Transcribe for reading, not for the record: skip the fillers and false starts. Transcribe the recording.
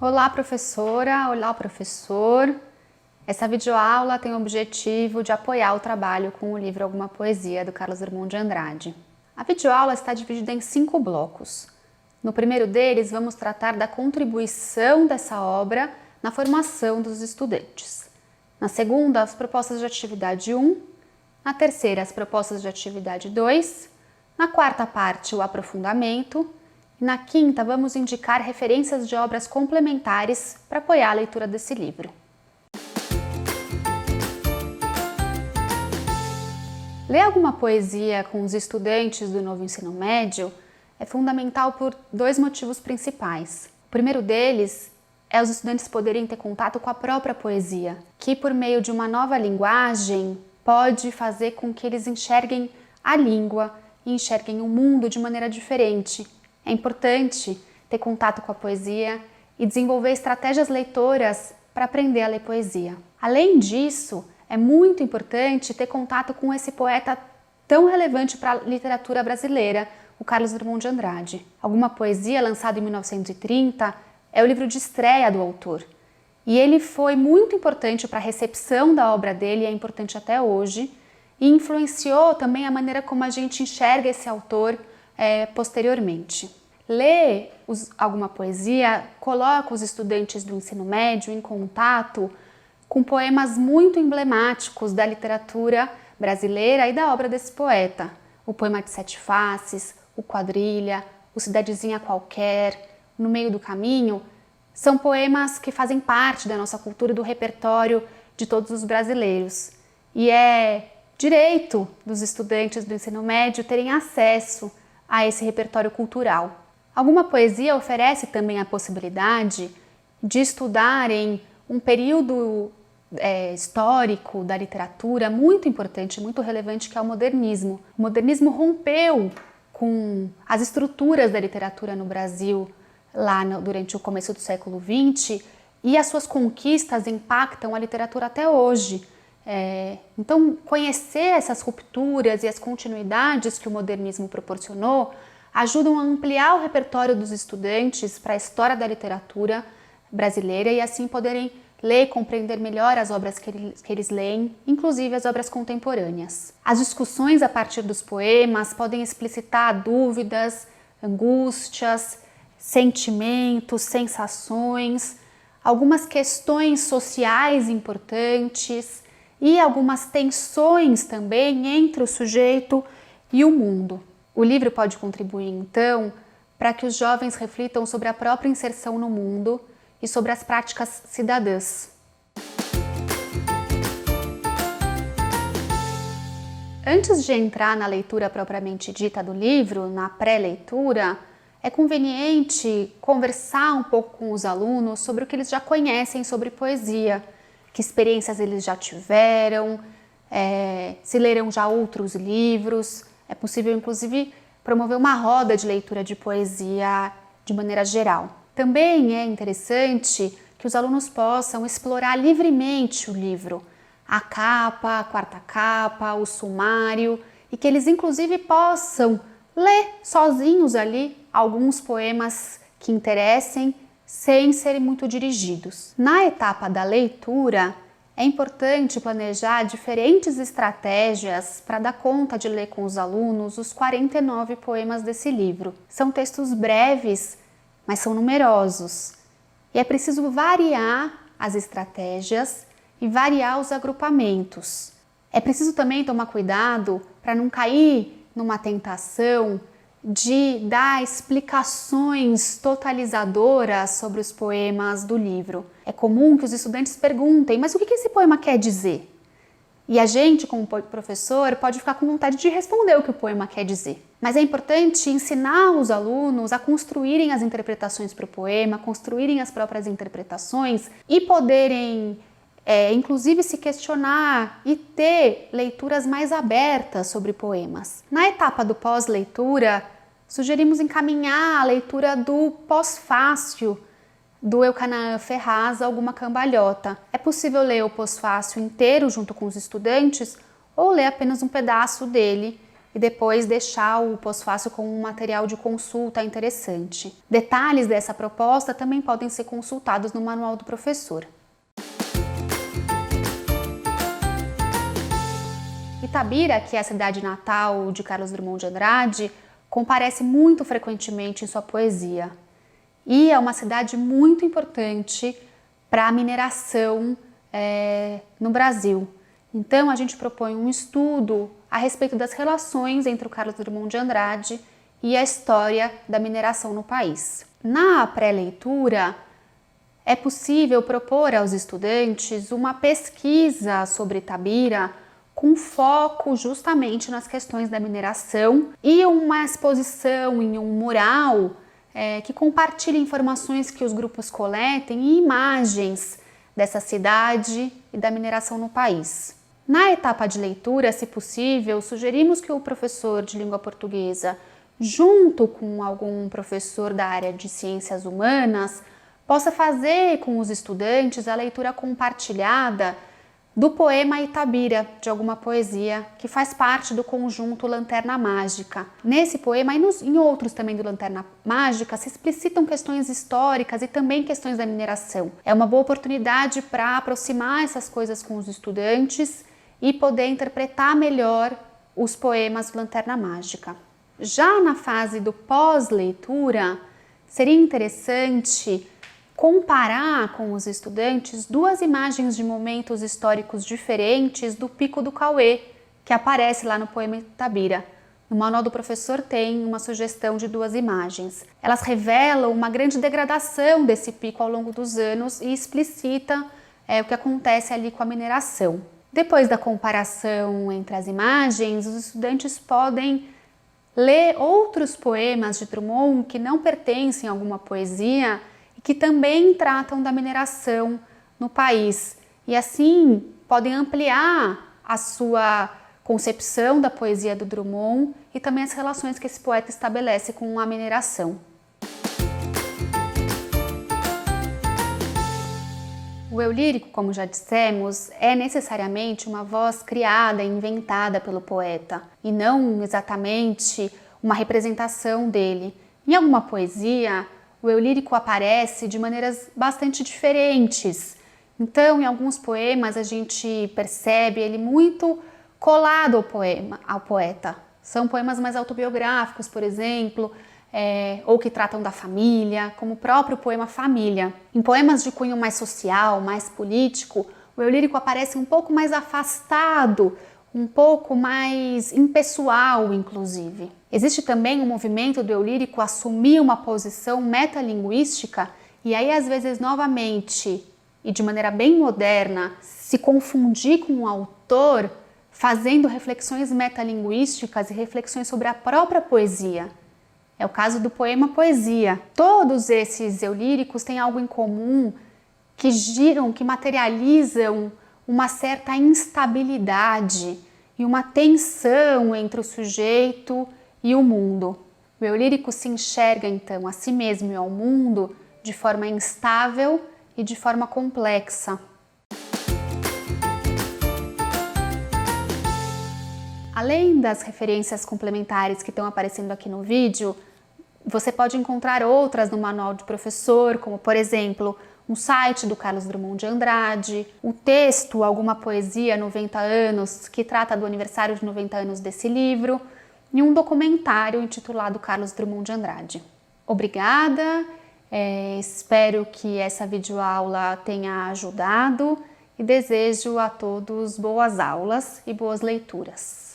Olá, professora! Olá, professor! Essa videoaula tem o objetivo de apoiar o trabalho com o livro Alguma Poesia, do Carlos Drummond de Andrade. A videoaula está dividida em 5 blocos. No primeiro deles, vamos tratar da contribuição dessa obra na formação dos estudantes. Na segunda, as propostas de atividade 1. Na terceira, as propostas de atividade 2. Na quarta parte, o aprofundamento. E na quinta, vamos indicar referências de obras complementares para apoiar a leitura desse livro. Ler alguma poesia com os estudantes do novo ensino médio é fundamental por 2 motivos principais. O primeiro deles é os estudantes poderem ter contato com a própria poesia, que por meio de uma nova linguagem pode fazer com que eles enxerguem a língua e enxerguem o mundo de maneira diferente. É importante ter contato com a poesia e desenvolver estratégias leitoras para aprender a ler poesia. Além disso, é muito importante ter contato com esse poeta tão relevante para a literatura brasileira, o Carlos Drummond de Andrade. Alguma Poesia, lançado em 1930, é o livro de estreia do autor. E ele foi muito importante para a recepção da obra dele, é importante até hoje, e influenciou também a maneira como a gente enxerga esse autor posteriormente. Ler alguma poesia coloca os estudantes do ensino médio em contato com poemas muito emblemáticos da literatura brasileira e da obra desse poeta. O Poema de Sete Faces, o Quadrilha, o Cidadezinha Qualquer, No Meio do Caminho, são poemas que fazem parte da nossa cultura e do repertório de todos os brasileiros. E é direito dos estudantes do ensino médio terem acesso a esse repertório cultural. Alguma Poesia oferece também a possibilidade de estudarem um período histórico da literatura muito importante, muito relevante, que é o modernismo. O modernismo rompeu com as estruturas da literatura no Brasil durante o começo do século XX e as suas conquistas impactam a literatura até hoje. Então, conhecer essas rupturas e as continuidades que o modernismo proporcionou ajudam a ampliar o repertório dos estudantes para a história da literatura brasileira e assim poderem ler e compreender melhor as obras que eles leem, inclusive as obras contemporâneas. As discussões a partir dos poemas podem explicitar dúvidas, angústias, sentimentos, sensações, algumas questões sociais importantes e algumas tensões também entre o sujeito e o mundo. O livro pode contribuir, então, para que os jovens reflitam sobre a própria inserção no mundo e sobre as práticas cidadãs. Antes de entrar na leitura propriamente dita do livro, na pré-leitura, é conveniente conversar um pouco com os alunos sobre o que eles já conhecem sobre poesia, que experiências eles já tiveram, se leram já outros livros. É possível, inclusive, promover uma roda de leitura de poesia de maneira geral. Também é interessante que os alunos possam explorar livremente o livro, a capa, a quarta capa, o sumário, e que eles, inclusive, possam ler sozinhos ali alguns poemas que interessem, sem serem muito dirigidos. Na etapa da leitura, é importante planejar diferentes estratégias para dar conta de ler com os alunos os 49 poemas desse livro. São textos breves, mas são numerosos. E é preciso variar as estratégias e variar os agrupamentos. É preciso também tomar cuidado para não cair numa tentação de dar explicações totalizadoras sobre os poemas do livro. É comum que os estudantes perguntem, mas o que esse poema quer dizer? E a gente, como professor, pode ficar com vontade de responder o que o poema quer dizer. Mas é importante ensinar os alunos a construírem as interpretações para o poema, construírem as próprias interpretações e poderem, inclusive, se questionar e ter leituras mais abertas sobre poemas. Na etapa do pós-leitura, sugerimos encaminhar a leitura do pós-fácil do Elcanaã Ferraz, Alguma Cambalhota. É possível ler o pós-fácil inteiro junto com os estudantes ou ler apenas um pedaço dele e depois deixar o pós-fácil como um material de consulta interessante. Detalhes dessa proposta também podem ser consultados no manual do professor. Itabira, que é a cidade natal de Carlos Drummond de Andrade, comparece muito frequentemente em sua poesia. E é uma cidade muito importante para a mineração no Brasil. Então, a gente propõe um estudo a respeito das relações entre o Carlos Drummond de Andrade e a história da mineração no país. Na pré-leitura, é possível propor aos estudantes uma pesquisa sobre Itabira com foco justamente nas questões da mineração e uma exposição em um mural que compartilhe informações que os grupos coletem e imagens dessa cidade e da mineração no país. Na etapa de leitura, se possível, sugerimos que o professor de língua portuguesa, junto com algum professor da área de ciências humanas, possa fazer com os estudantes a leitura compartilhada do poema Itabira, de alguma poesia, que faz parte do conjunto Lanterna Mágica. Nesse poema, e em outros também do Lanterna Mágica, se explicitam questões históricas e também questões da mineração. É uma boa oportunidade para aproximar essas coisas com os estudantes e poder interpretar melhor os poemas do Lanterna Mágica. Já na fase do pós-leitura, seria interessante comparar com os estudantes duas imagens de momentos históricos diferentes do Pico do Cauê, que aparece lá no poema Itabira. No manual do professor tem uma sugestão de duas imagens. Elas revelam uma grande degradação desse pico ao longo dos anos e explicita o que acontece ali com a mineração. Depois da comparação entre as imagens, os estudantes podem ler outros poemas de Drummond que não pertencem a alguma poesia e que também tratam da mineração no país. E assim podem ampliar a sua concepção da poesia do Drummond e também as relações que esse poeta estabelece com a mineração. O eu lírico, como já dissemos, é necessariamente uma voz criada e inventada pelo poeta, e não exatamente uma representação dele. Em alguma poesia, o eu lírico aparece de maneiras bastante diferentes. Então, em alguns poemas, a gente percebe ele muito colado ao poeta. São poemas mais autobiográficos, por exemplo, ou que tratam da família, como o próprio poema Família. Em poemas de cunho mais social, mais político, o eu lírico aparece um pouco mais afastado, um pouco mais impessoal, inclusive. Existe também um movimento do eu lírico assumir uma posição metalinguística e aí, às vezes, novamente, e de maneira bem moderna, se confundir com o autor, fazendo reflexões metalinguísticas e reflexões sobre a própria poesia. É o caso do poema Poesia. Todos esses eu líricos têm algo em comum, que giram, que materializam uma certa instabilidade e uma tensão entre o sujeito e o mundo. O eu lírico se enxerga, então, a si mesmo e ao mundo de forma instável e de forma complexa. Além das referências complementares que estão aparecendo aqui no vídeo, você pode encontrar outras no manual de professor, como, por exemplo, um site do Carlos Drummond de Andrade, o texto Alguma Poesia 90 anos, que trata do aniversário de 90 anos desse livro, e um documentário intitulado Carlos Drummond de Andrade. Obrigada, espero que essa videoaula tenha ajudado e desejo a todos boas aulas e boas leituras.